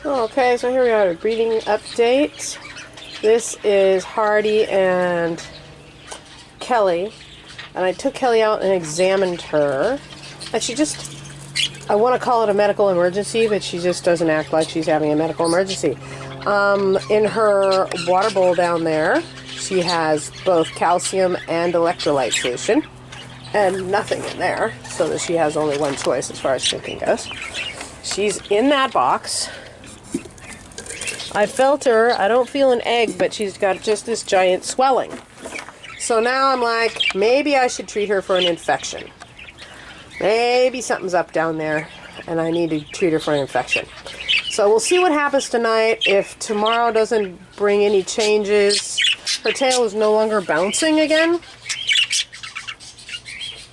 Okay, so here we are, a breeding update. This is Hardy and Kelly. And I took Kelly out and examined her. And she just, I want to call it a medical emergency, but she just doesn't act like she's having a medical emergency. In her water bowl down there, she has both calcium and electrolyte solution. And nothing in there, so that she has only one choice as far as drinking goes. She's in that box. I felt her. I don't feel an egg, but she's got just this giant swelling. So now I'm like, maybe I should treat her for an infection. Maybe something's up down there, and I need to treat her for an infection. So we'll see what happens tonight. If tomorrow doesn't bring any changes, her tail is no longer bouncing again.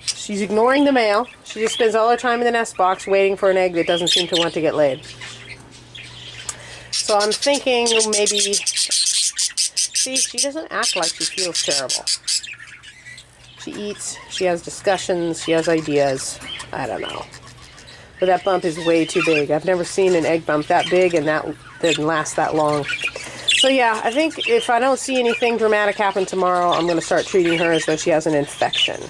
She's ignoring the male. She just spends all her time in the nest box waiting for an egg that doesn't seem to want to get laid. So I'm thinking maybe, see, she doesn't act like she feels terrible. She eats, she has discussions, she has ideas. I don't know. But that bump is way too big. I've never seen an egg bump that big and that didn't last that long. So yeah, I think if I don't see anything dramatic happen tomorrow, I'm going to start treating her as though she has an infection.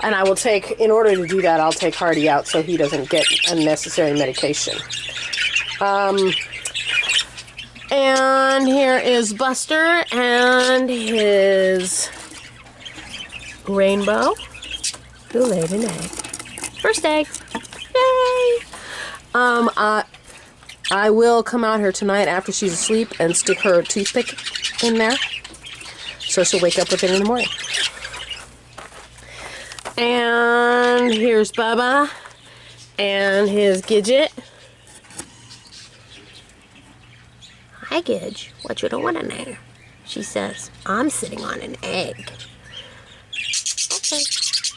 And I will take, in order to do that, I'll take Hardy out so he doesn't get unnecessary medication. And here is Buster and his Rainbow, who laid an egg. First egg. Yay! I will come out here tonight after she's asleep and stick her toothpick in there, so she'll wake up with it in the morning. And here's Bubba and his Gidget. Hi, Gidge. What you doing in there? She says, I'm sitting on an egg. Okay,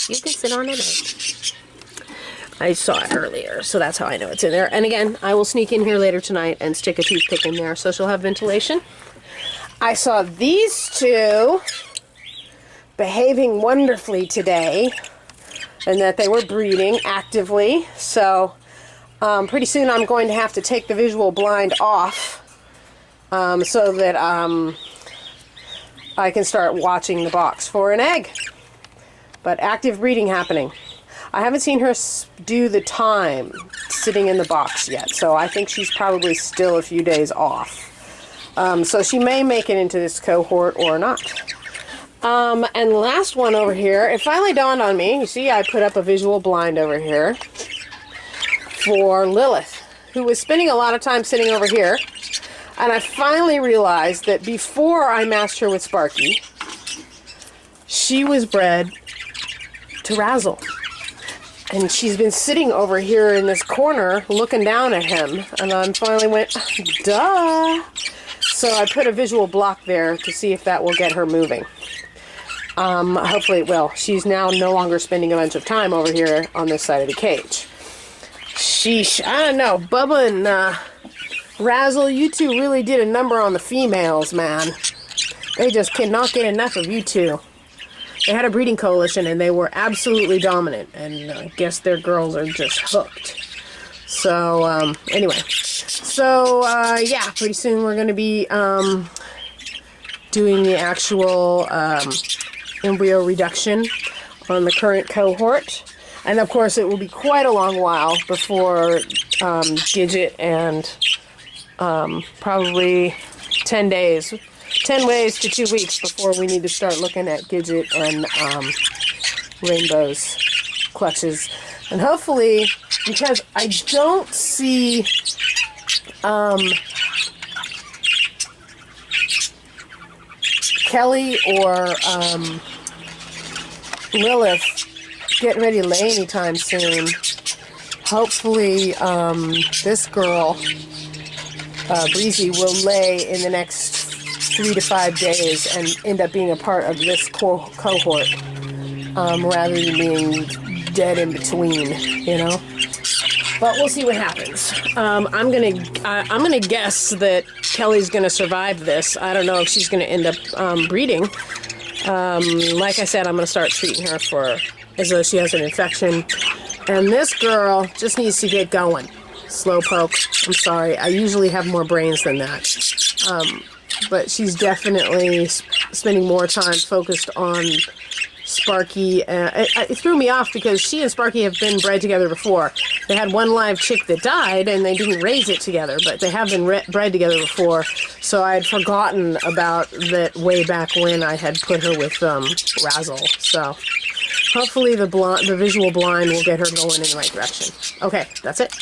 you can sit on an egg. I saw it earlier, so that's how I know it's in there. And again, I will sneak in here later tonight and stick a toothpick in there so she'll have ventilation. I saw these two behaving wonderfully today, and that they were breeding actively. So pretty soon I'm going to have to take the visual blind off so that I can start watching the box for an egg. But active breeding happening. I haven't seen her do the time sitting in the box yet, so I think she's probably still a few days off. So she may make it into this cohort or not. And last one over here, it finally dawned on me. You see, I put up a visual blind over here for Lilith, who was spending a lot of time sitting over here. And I finally realized that before I matched her with Sparky, she was bred to razzle. And she's been sitting over here in this corner looking down at him. And I finally went, duh. So I put a visual block there to see if that will get her moving. Hopefully it will. She's now no longer spending a bunch of time over here on this side of the cage. Sheesh. I don't know. Bubba and Razzle, you two really did a number on the females, man. They just cannot get enough of you two. They had a breeding coalition and they were absolutely dominant. And I guess their girls are just hooked. So, anyway. So, yeah, pretty soon we're going to be doing the actual embryo reduction on the current cohort. And of course it will be quite a long while before Gidget and probably 10 days, 10 days to 2 weeks before we need to start looking at Gidget and Rainbow's clutches. And hopefully, because I don't see Kelly or Lilith getting ready to lay anytime soon. Hopefully this girl, Breezy, will lay in the next 3 to 5 days and end up being a part of this cohort rather than being dead in between, you know. But we'll see what happens. I'm gonna guess that Kelly's gonna survive this. I don't know if she's gonna end up breeding. Like I said, I'm gonna start treating her for as though she has an infection. And this girl just needs to get going. Slowpoke. I'm sorry. I usually have more brains than that. But she's definitely spending more time focused on Sparky. It threw me off because she and Sparky have been bred together before. They had one live chick that died, and they didn't raise it together, but they have been bred together before. So I had forgotten about that way back when I had put her with Razzle. So hopefully the visual blind will get her going in the right direction. Okay, that's it.